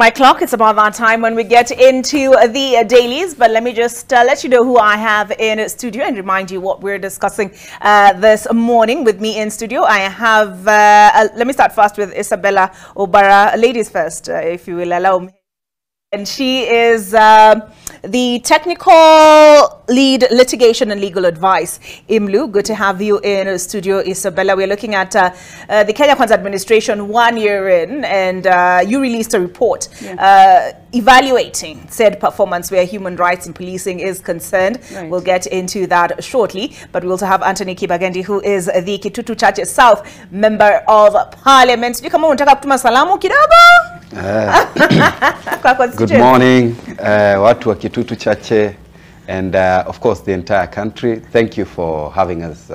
My clock, it's about that time when we get into the dailies, but let me just let you know who I have in studio and remind you what we're discussing this morning. With me in studio, I have, let me start first with Isabella Obara. Ladies first, if you will allow me. And she is the technical lead litigation and legal advice, IMLU. Good to have you in studio, Isabella. We're looking at the Kenya Kwanza administration 1 year in, and you released a report evaluating said performance where human rights and policing is concerned. Right. We'll get into that shortly, but we also have Anthony Kibagendi, who is the Kitutu Chache South Member of Parliament. Good morning, watu wa Kitutu Chache, and of course the entire country. Thank you for having us.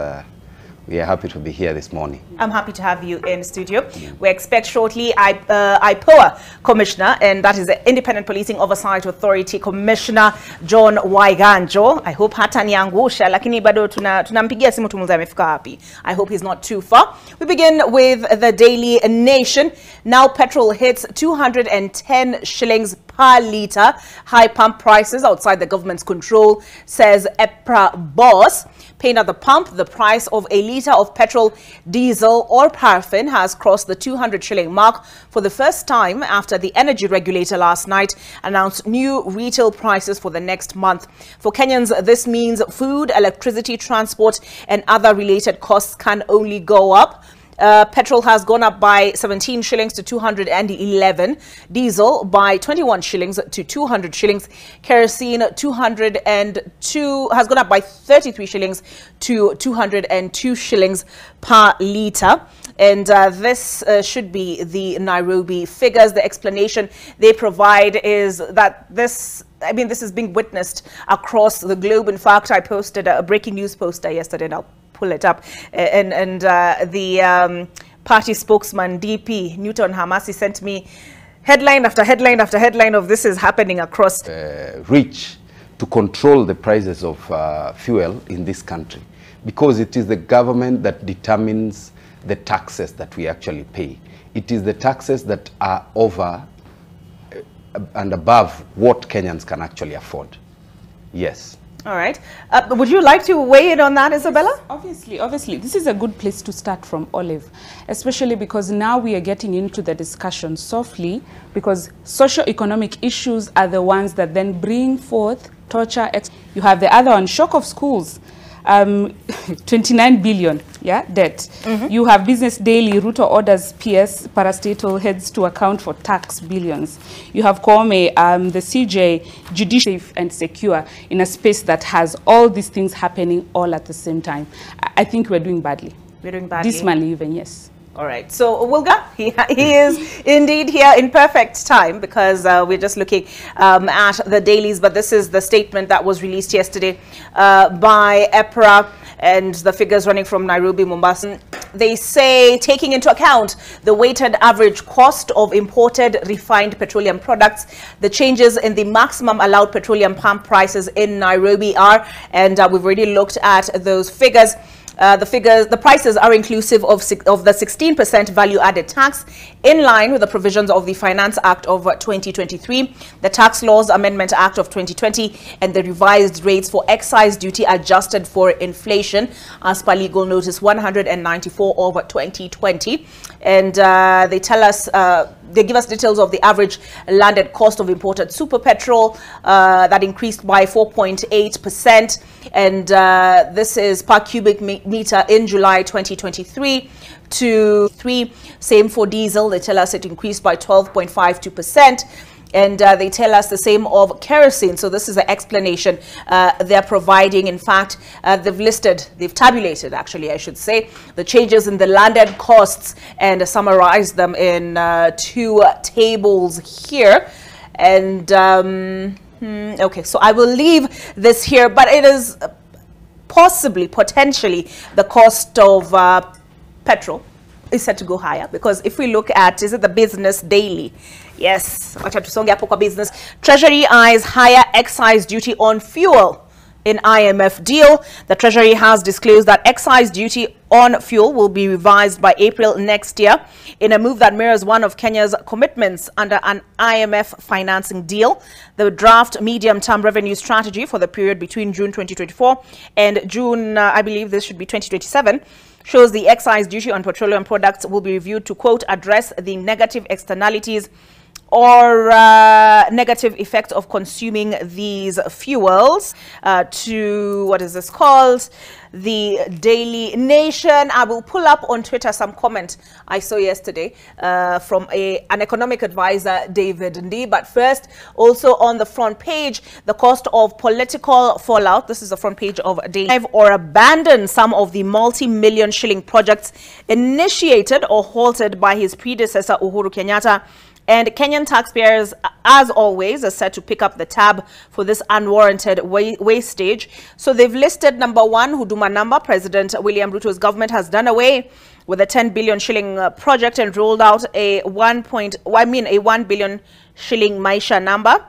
We are happy to be here this morning. I'm happy to have you in studio. We expect shortly IPOA Commissioner, and that is the Independent Policing Oversight Authority Commissioner John Waiganjo. I hope hata niangusha, lakini bado tunampigia simu tumuulize amefika wapi. I hope he's not too far. We begin with the Daily Nation. Now petrol hits 210 shillings per litre. High pump prices outside the government's control, says EPRA boss. Paying at the pump, the price of a litre of petrol, diesel or paraffin has crossed the 200 shilling mark for the first time after the energy regulator last night announced new retail prices for the next month. For Kenyans, this means food, electricity, transport and other related costs can only go up. Petrol has gone up by 17 shillings to 211, diesel by 21 shillings to 200 shillings, kerosene has gone up by 33 shillings to 202 shillings per litre. And this should be the Nairobi figures. The explanation they provide is that this is being witnessed across the globe. In fact, I posted a breaking news poster yesterday, and I'll pull it up. And the party spokesman, DP Newton Hamasi, sent me headline after headline after headline of this is happening across. Reach to control the prices of fuel in this country, because it is the government that determines the taxes that we actually pay. It is the taxes that are over and above what Kenyans can actually afford. Yes. All right. Would you like to weigh in on that, Isabella? Yes, obviously. This is a good place to start from, Olive, especially because now we are getting into the discussion softly, because socio-economic issues are the ones that then bring forth torture. You have the other one, shock of schools. 29 billion, yeah, debt. You have Business Daily, Ruto orders PS parastatal heads to account for tax billions. You have Kwame, the CJ, judicial and secure in a space that has all these things happening all at the same time. I think we're doing badly. We're doing badly. Dismally even, yes. All right. So, Wilga, he is indeed here in perfect time, because we're just looking at the dailies. But this is the statement that was released yesterday by EPRA, and the figures running from Nairobi, Mombasa. They say, taking into account the weighted average cost of imported refined petroleum products, the changes in the maximum allowed petroleum pump prices in Nairobi are, and we've already looked at those figures. The prices are inclusive of the 16% value-added tax, in line with the provisions of the Finance Act of 2023, the Tax Laws Amendment Act of 2020, and the revised rates for excise duty adjusted for inflation, as per Legal Notice 194 of 2020. And they tell us, they give us details of the average landed cost of imported super petrol that increased by 4.8%, and this is per cubic meter in July 2023 to 3. Same for diesel. They tell us it increased by 12.52%. And they tell us the same of kerosene. So this is the explanation they're providing. In fact, they've tabulated, actually, I should say, the changes in the landed costs and summarized them in 2 tables here. And, okay, so I will leave this here, but it is potentially, the cost of petrol is set to go higher, because if we look at, is it the Business Daily? Yes, wacha tusonge hapo kwa business. Treasury eyes higher excise duty on fuel in IMF deal. The Treasury has disclosed that excise duty on fuel will be revised by April next year in a move that mirrors one of Kenya's commitments under an IMF financing deal. The draft medium-term revenue strategy for the period between June 2024 and June, I believe this should be 2027, shows the excise duty on petroleum products will be reviewed to, quote, address the negative externalities or negative effect of consuming these fuels. To, what is this called? The Daily Nation. I will pull up on Twitter some comment I saw yesterday from an economic advisor, David Ndi. But first, also on the front page, the cost of political fallout. This is the front page of Daily. Or abandon some of the multi-million shilling projects initiated or halted by his predecessor, Uhuru Kenyatta. And Kenyan taxpayers, as always, are set to pick up the tab for this unwarranted wastage. So they've listed number one, Huduma number. President William Ruto's government has done away with a 10 billion shilling project and rolled out a 1 billion shilling Maisha number.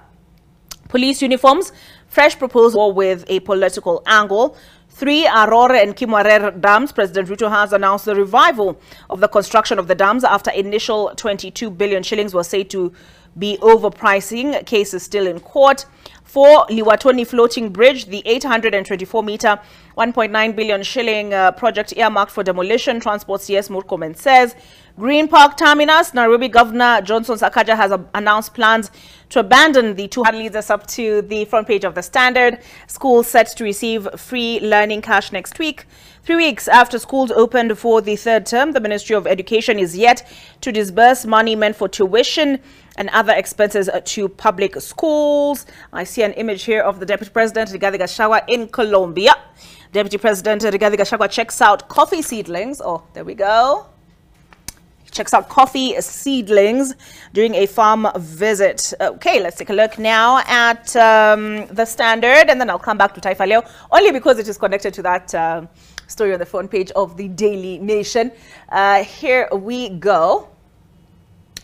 Police uniforms, fresh proposal with a political angle. 3 Arore and Kimwarer dams. President Ruto has announced the revival of the construction of the dams after initial 22 billion shillings was said to be overpricing. Case is still in court. 4 Liwatoni floating bridge, the 824-meter, 1.9 billion shilling project earmarked for demolition. Transport CS Murkomen says. Green Park Terminus, Nairobi Governor Johnson Sakaja has announced plans to abandon the 2. Leads us up to the front page of the Standard. Schools set to receive free learning cash next week. 3 weeks after schools opened for the third term, the Ministry of Education is yet to disburse money meant for tuition and other expenses to public schools. I see an image here of the Deputy President Rigathi Gachagua in Colombia. Deputy President Rigathi Gachagua checks out coffee seedlings. Oh, there we go. Checks out coffee seedlings during a farm visit. Okay, let's take a look now at the Standard, and then I'll come back to Taifa Leo, only because it is connected to that story on the front page of the Daily Nation. Here we go.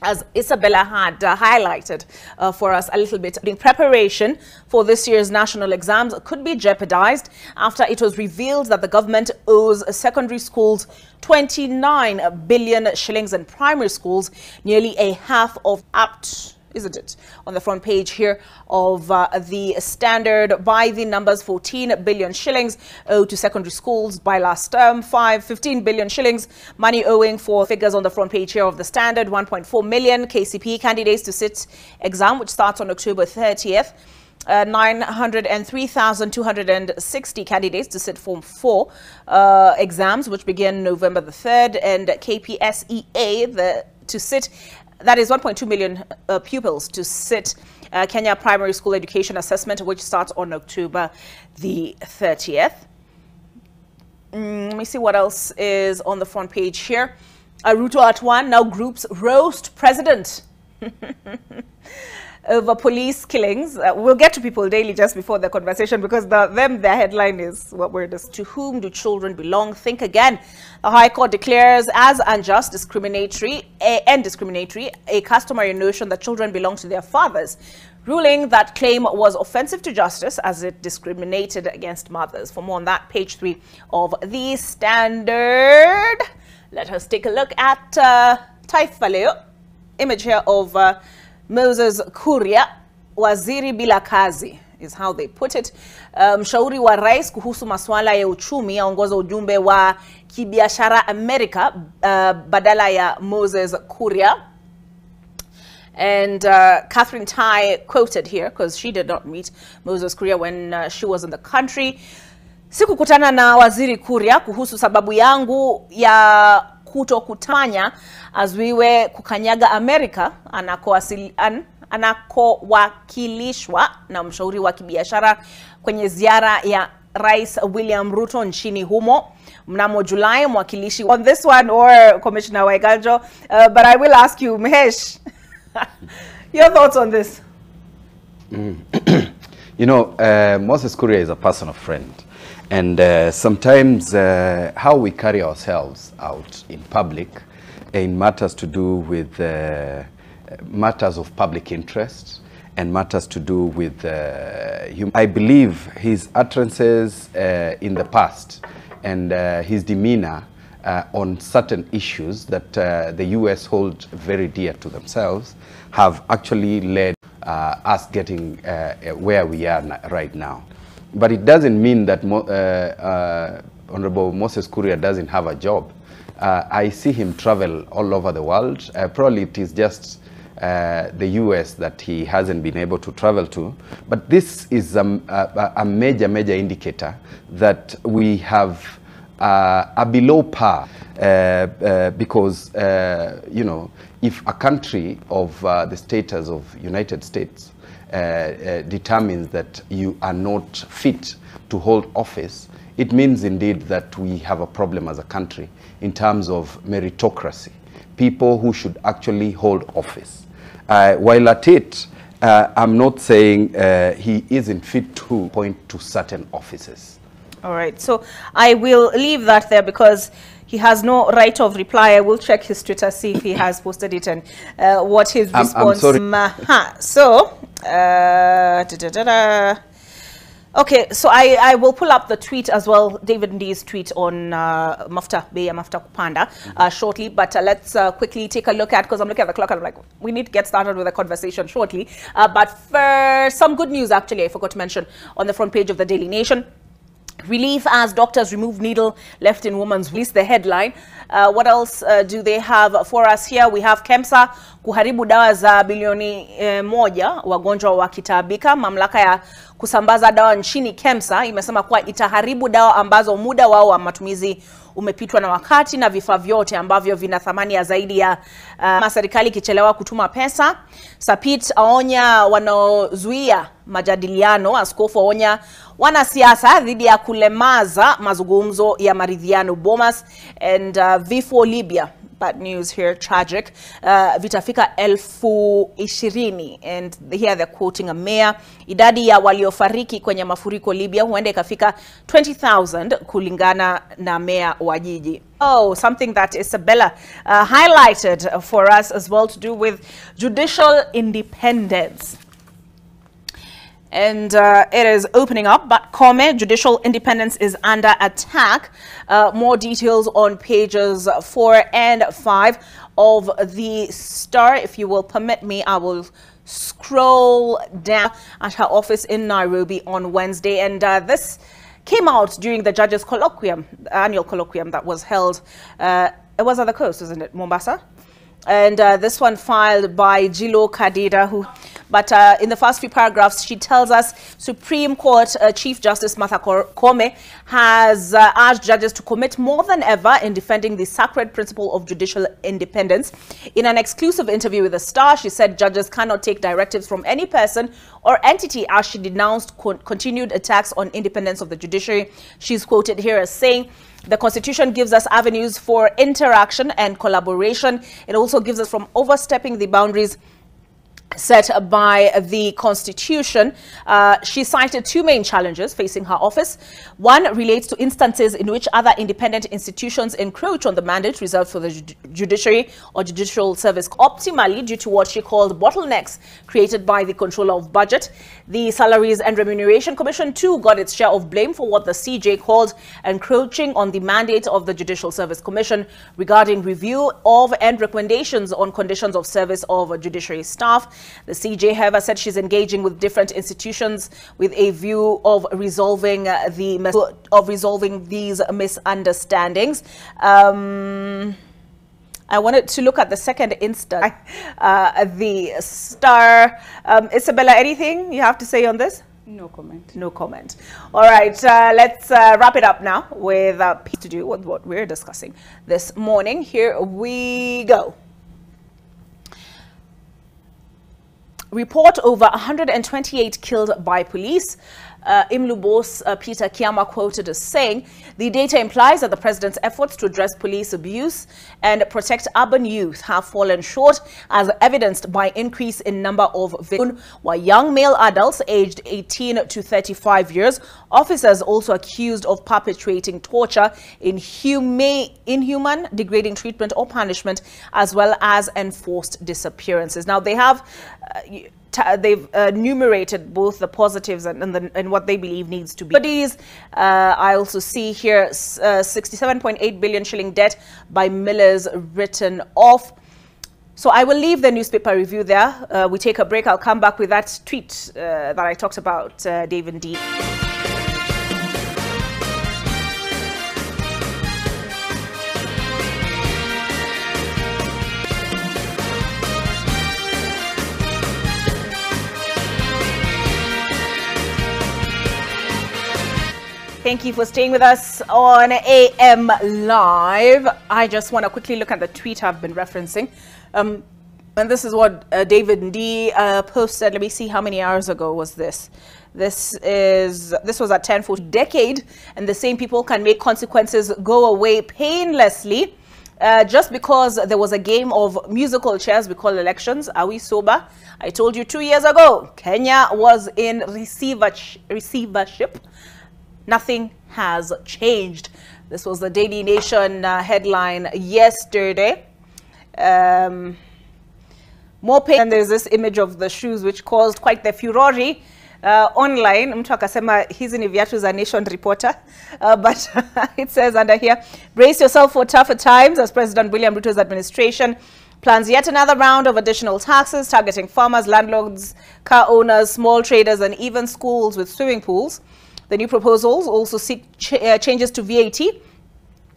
As Isabella had highlighted for us a little bit, in preparation for this year's national exams could be jeopardized after it was revealed that the government owes secondary schools 29 billion shillings and primary schools nearly a half of apt, isn't it? On the front page here of the Standard, by the numbers, 14 billion shillings owed to secondary schools by last term, 15 billion shillings money owing for figures on the front page here of the Standard, 1.4 million KCP candidates to sit exam, which starts on October 30th. 903,260 candidates to sit Form 4 exams, which begin November the 3rd, and KPSEA to sit. That is 1.2 million pupils to sit Kenya Primary School Education Assessment, which starts on October the 30th. Let me see what else is on the front page here. Ruto at 1, now groups roast president over police killings. We'll get to People Daily just before the conversation, because their headline is what word is, to whom do children belong? Think again. The High Court declares as unjust, discriminatory a customary notion that children belong to their fathers, ruling that claim was offensive to justice as it discriminated against mothers. For more on that, page 3 of the Standard. Let us take a look at Taifa Leo. Image here of Moses Kuria, waziri bila kazi is how they put it. Mshauri wa rais kuhusu masuala ya uchumi aongoza ujumbe wa kibiashara Amerika badala ya Moses Kuria. And Catherine Tai quoted here, because she did not meet Moses Kuria when she was in the country. Sikukutana na waziri Kuria kuhusu sababu yangu ya kutokutanya azuiwe kukanyaga Amerika anakowakilishwa na mshauri wa kibiashara kwenye ziara ya Rais William Ruto nchini humo mnamo Julai. Mwakilishi on this one, or Commissioner Waiganjo, but I will ask you, Mahesh, your thoughts on this. You know, Moses Kuria is a personal friend. And sometimes how we carry ourselves out in public in matters to do with matters of public interest and matters to do with I believe his utterances in the past and his demeanor on certain issues that the US hold very dear to themselves have actually led us getting where we are right now. But it doesn't mean that Honorable Moses Kuria doesn't have a job. I see him travel all over the world. Probably it is just the US that he hasn't been able to travel to. But this is a major indicator that we have a below par because, you know, if a country of the status of United States determines that you are not fit to hold office, it means indeed that we have a problem as a country in terms of meritocracy, people who should actually hold office. While at it, I'm not saying he isn't fit to point to certain offices. All right, so I will leave that there because he has no right of reply. I will check his Twitter, see if he has posted it and what his response. I'm sorry. So, okay, so I will pull up the tweet as well, David Ndi's tweet on Mafta Kupanda shortly. But let's quickly take a look at, because I'm looking at the clock and I'm like, we need to get started with the conversation shortly. But for some good news, actually, I forgot to mention on the front page of the Daily Nation. Relief as doctors remove needle left in woman's waist, the headline. What else do they have for us here? We have KEMSA kuharibu dawa za bilioni moja wagonjwa wakitaabika. Mamlaka ya kusambaza dawa nchini KEMSA imesema kuwa itaharibu dawa ambazo muda wao wa matumizi umepitwa na wakati na vifaa vyote ambavyo vina thamani ya zaidi ya serikali ikichelewa kutuma pesa. Sapit aonya wanaozuia majadiliano. Askofu aonya wanasiasa dhidi ya kulemaza mazungumzo ya maridhiano. Bomas and vifo Libya. Bad news here, tragic. Vitafika 20,000, and here they're quoting a mayor. Idadi ya waliofariki kwenye mafuriko Libya huenda ikafika 20,000 kulingana na mayor wa jiji. Oh, something that Isabella highlighted for us as well to do with judicial independence. And it is opening up, but Kome, judicial independence is under attack. More details on pages 4 and 5 of the Star. If you will permit me, I will scroll down at her office in Nairobi on Wednesday. And this came out during the judges' colloquium, the annual colloquium that was held. It was at the coast, isn't it, Mombasa? And this one filed by Jilo Kadida, but in the first few paragraphs, she tells us Supreme Court Chief Justice Martha Koome has urged judges to commit more than ever in defending the sacred principle of judicial independence. In an exclusive interview with The Star, she said judges cannot take directives from any person or entity as she denounced continued attacks on independence of the judiciary. She's quoted here as saying, "The Constitution gives us avenues for interaction and collaboration. It also gives us from overstepping the boundaries set by the Constitution." She cited two main challenges facing her office. One relates to instances in which other independent institutions encroach on the mandate reserved for the judiciary or judicial service optimally due to what she called bottlenecks created by the controller of budget. The Salaries and Remuneration Commission too got its share of blame for what the CJ called encroaching on the mandate of the Judicial Service Commission regarding review of and recommendations on conditions of service of judiciary staff. The CJ, however, said she's engaging with different institutions with a view of resolving these misunderstandings. I wanted to look at the second instance, the Star. Isabella, anything you have to say on this? No comment. No comment. All right, let's wrap it up now with to do with what we're discussing this morning. Here we go. Report over 128 killed by police. IMLU boss Peter Kiama quoted as saying, "The data implies that the president's efforts to address police abuse and protect urban youth have fallen short, as evidenced by increase in number of victims, while young male adults aged 18 to 35 years, officers also accused of perpetrating torture, inhuman, degrading treatment or punishment, as well as enforced disappearances." Now, they have they've enumerated both the positives and what they believe needs to be. I also see here 67.8 billion shilling debt by millers written off. So I will leave the newspaper review there. We take a break. I'll come back with that tweet that I talked about, David D. Thank you for staying with us on AM Live. I just want to quickly look at the tweet I've been referencing. And this is what David D posted. Let me see, how many hours ago was this? This was at 10:40. Decade, and the same people can make consequences go away painlessly. Just because there was a game of musical chairs we call elections. Are we sober? I told you 2 years ago, Kenya was in receivership. Nothing has changed. This was the Daily Nation headline yesterday. More pain. And there's this image of the shoes which caused quite the furore online. Mtu akasema hizi ni viatu za Nation reporter. But it says under here, brace yourself for tougher times as President William Ruto's administration plans yet another round of additional taxes targeting farmers, landlords, car owners, small traders, and even schools with swimming pools. The new proposals also seek changes to VAT,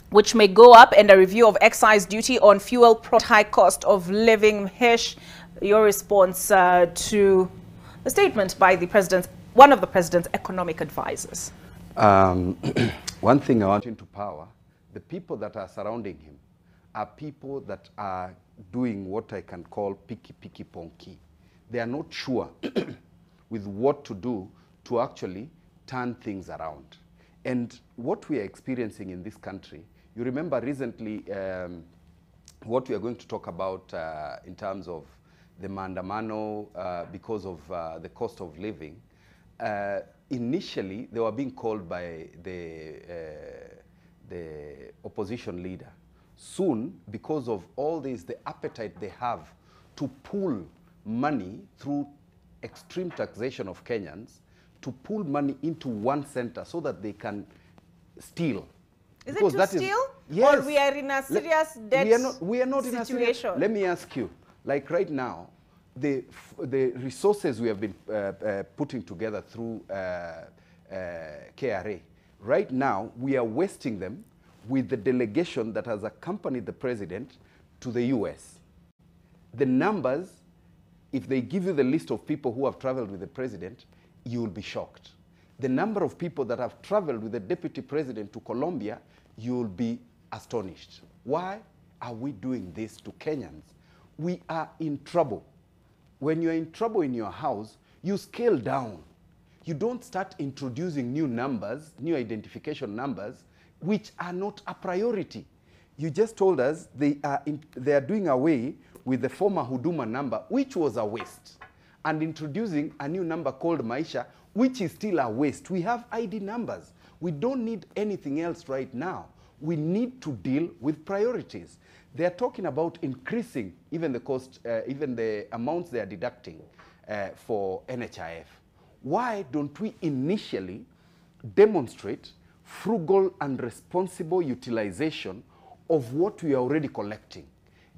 which may go up, and a review of excise duty on fuel, high cost of living. Hish, your response to the statement by the president, one of the president's economic advisors. One thing I want into power, the people that are surrounding him are people that are doing what I can call picky ponky. They are not sure with what to do to actually turn things around. And what we are experiencing in this country, you remember recently what we are going to talk about in terms of the maandamano because of the cost of living. Initially, they were being called by the opposition leader. Soon, because of all this, the appetite they have to pull money through extreme taxation of Kenyans, to pull money into one center so that they can steal. Is it to steal? Yes. Or we are in a serious debt we are not situation? In a serious, let me ask you, like right now, the resources we have been putting together through KRA, right now we are wasting them with the delegation that has accompanied the president to the US. The numbers, if they give you the list of people who have traveled with the president, you will be shocked. The number of people that have traveled with the deputy president to Colombia, you will be astonished. Why are we doing this to Kenyans? We are in trouble. When you're in trouble in your house, you scale down. You don't start introducing new numbers, new identification numbers, which are not a priority. You just told us they are doing away with the former Huduma number, which was a waste, and introducing a new number called Maisha, which is still a waste. We have ID numbers. We don't need anything else right now. We need to deal with priorities. They are talking about increasing even the cost, even the amounts they are deducting for NHIF. Why don't we initially demonstrate frugal and responsible utilization of what we are already collecting?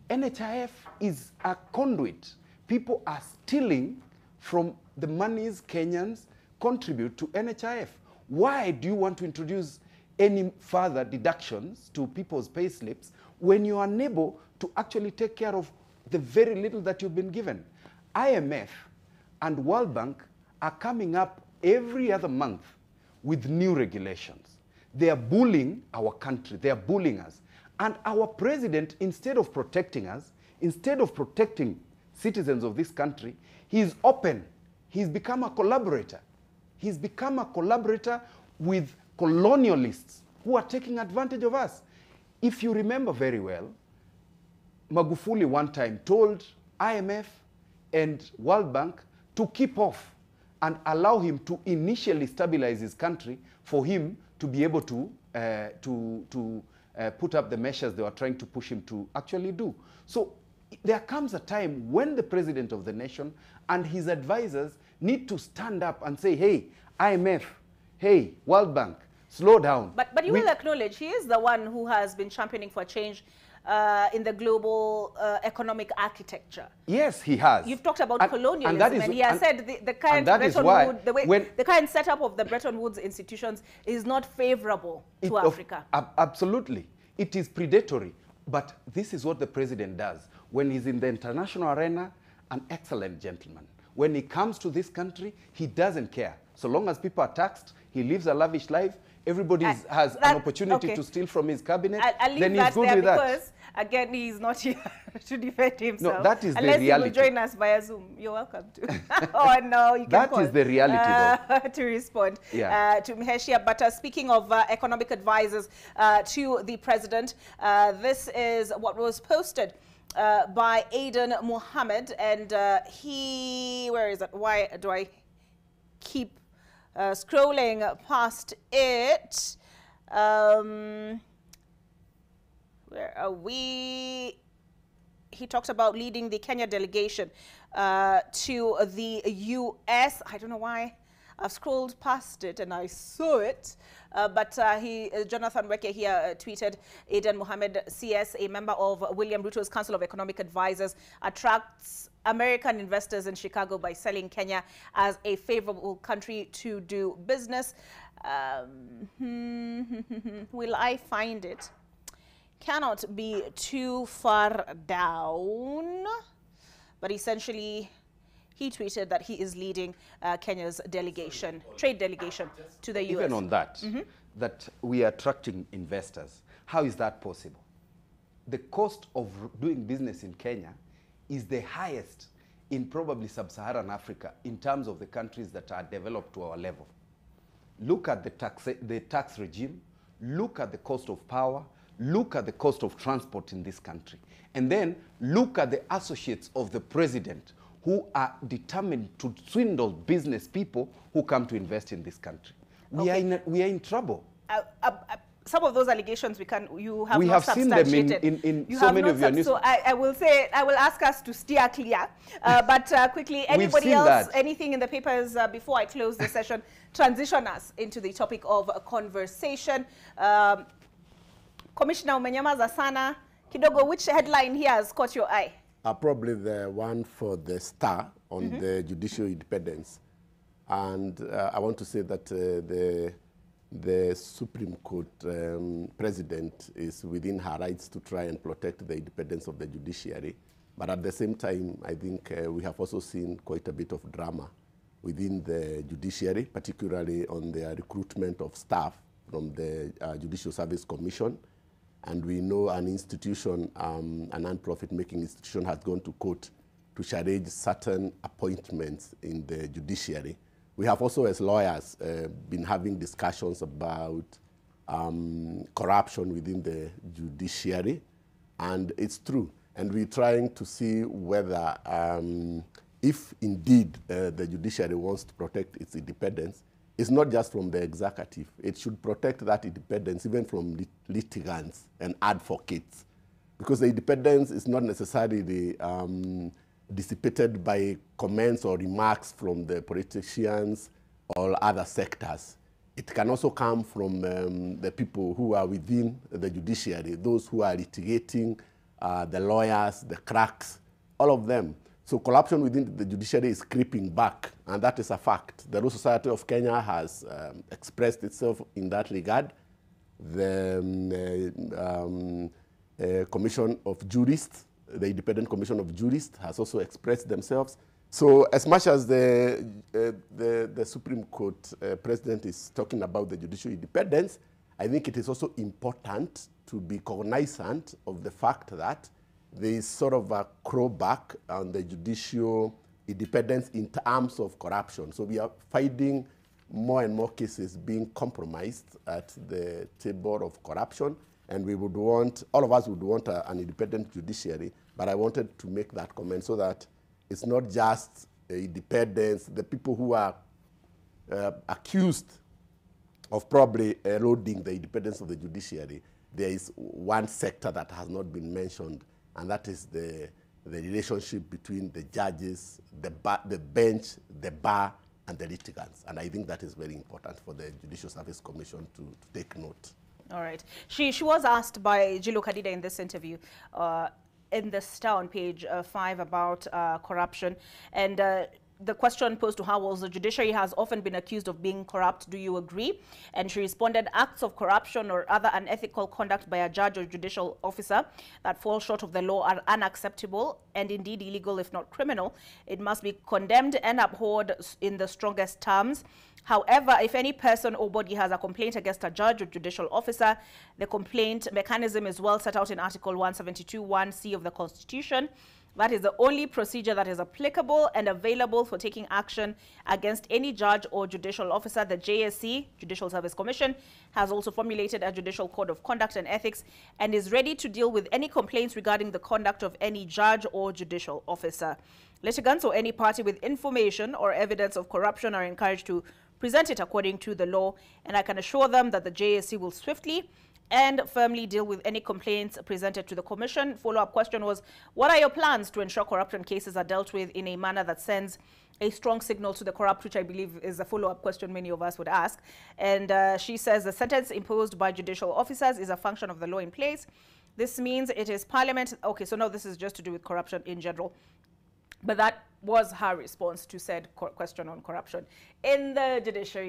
NHIF is a conduit. People are stealing from the monies Kenyans contribute to NHIF. Why do you want to introduce any further deductions to people's pay slips when you are unable to actually take care of the very little that you've been given? IMF and World Bank are coming up every other month with new regulations. They are bullying our country. They are bullying us. And our president, instead of protecting us, instead of protecting citizens of this country, he's open. He's become a collaborator. He's become a collaborator with colonialists who are taking advantage of us. If you remember very well, Magufuli one time told IMF and World Bank to keep off and allow him to initially stabilize his country for him to be able to put up the measures they were trying to push him to actually do. So there comes a time when the president of the nation and his advisors need to stand up and say, hey, IMF, hey, World Bank, slow down. But you will acknowledge he is the one who has been championing for change in the global economic architecture. Yes, he has. You've talked about colonialism, and he has said the current the current setup of the Bretton Woods institutions is not favorable to Africa. Absolutely. It is predatory. But this is what the president does. When he's in the international arena, an excellent gentleman. When he comes to this country, he doesn't care. So long as people are taxed, he lives a lavish life. Everybody has an opportunity to steal from his cabinet. Then he's good with that. Because, again, he's not here to defend himself. No, that is the reality. Unless he will join us via Zoom. You're welcome to. Oh, no, you can That is the reality, though. To respond to Mheshia. But speaking of economic advisors to the president, this is what was posted by Aden Mohammed. And where is it? Why do I keep scrolling past it? Where are we? He talks about leading the Kenya delegation to the U.S. I don't know why I've scrolled past it and I saw it, but Jonathan Weke here tweeted, Aden Mohammed CS, a member of William Ruto's Council of Economic Advisors, attracts American investors in Chicago by selling Kenya as a favorable country to do business. Will I find it? Cannot be too far down, but essentially he tweeted that he is leading Kenya's delegation, trade delegation to the U.S. Even on that, that we are attracting investors. How is that possible? The cost of doing business in Kenya is the highest in probably sub-Saharan Africa in terms of the countries that are developed to our level. Look at the tax regime, look at the cost of power, look at the cost of transport in this country, and then look at the associates of the president who are determined to swindle business people who come to invest in this country. We are in trouble. Some of those allegations you have we not have seen them in so many of your news. So I will ask us to steer clear. But quickly, anybody else, anything in the papers before I close the session, transition us into the topic of conversation. Commissioner Umenyamaza sana kidogo, which headline here has caught your eye? Probably the one for the Star on the judicial independence. And I want to say that the Supreme Court president is within her rights to try and protect the independence of the judiciary. But at the same time, I think we have also seen quite a bit of drama within the judiciary, particularly on the recruitment of staff from the Judicial Service Commission. And we know an institution, a non-profit making institution, has gone to court to challenge certain appointments in the judiciary. We have also, as lawyers, been having discussions about corruption within the judiciary, and it's true. And we're trying to see whether, if indeed the judiciary wants to protect its independence, it's not just from the executive. It should protect that independence even from litigants and advocates, because the independence is not necessarily dissipated by comments or remarks from the politicians or other sectors. It can also come from the people who are within the judiciary, those who are litigating, the lawyers, the cracks, all of them. So corruption within the judiciary is creeping back, and that is a fact. The Law Society of Kenya has expressed itself in that regard. The Commission of Jurists, the Independent Commission of Jurists, has also expressed themselves. So as much as the Supreme Court president is talking about the judicial independence, I think it is also important to be cognizant of the fact that there is sort of a crowback on the judicial independence in terms of corruption. So we are finding more and more cases being compromised at the table of corruption, and we would want, all of us would want an independent judiciary, but I wanted to make that comment so that it's not just independence. The people who are accused of probably eroding the independence of the judiciary, there is one sector that has not been mentioned, and that is the the relationship between the judges, the bench, the bar, and the litigants. And I think that is very important for the Judicial Service Commission to take note. All right. She was asked by Jilu Kadida in this interview in the Star on page 5 about corruption. And the question posed to her was, the judiciary has often been accused of being corrupt. Do you agree? And she responded, acts of corruption or other unethical conduct by a judge or judicial officer that fall short of the law are unacceptable and indeed illegal, if not criminal. It must be condemned and abhorred in the strongest terms. However, if any person or body has a complaint against a judge or judicial officer, the complaint mechanism is well set out in Article 172(1)(c) of the Constitution. That is the only procedure that is applicable and available for taking action against any judge or judicial officer. The JSC, Judicial Service Commission, has also formulated a judicial code of conduct and ethics and is ready to deal with any complaints regarding the conduct of any judge or judicial officer. Litigants or any party with information or evidence of corruption are encouraged to present it according to the law, and I can assure them that the JSC will swiftly and firmly deal with any complaints presented to the Commission. Follow-up question was, what are your plans to ensure corruption cases are dealt with in a manner that sends a strong signal to the corrupt, which I believe is a follow-up question many of us would ask. And she says the sentence imposed by judicial officers is a function of the law in place. This means it is Parliament. Okay, so no, this is just to do with corruption in general. But that was her response to said question on corruption in the judiciary.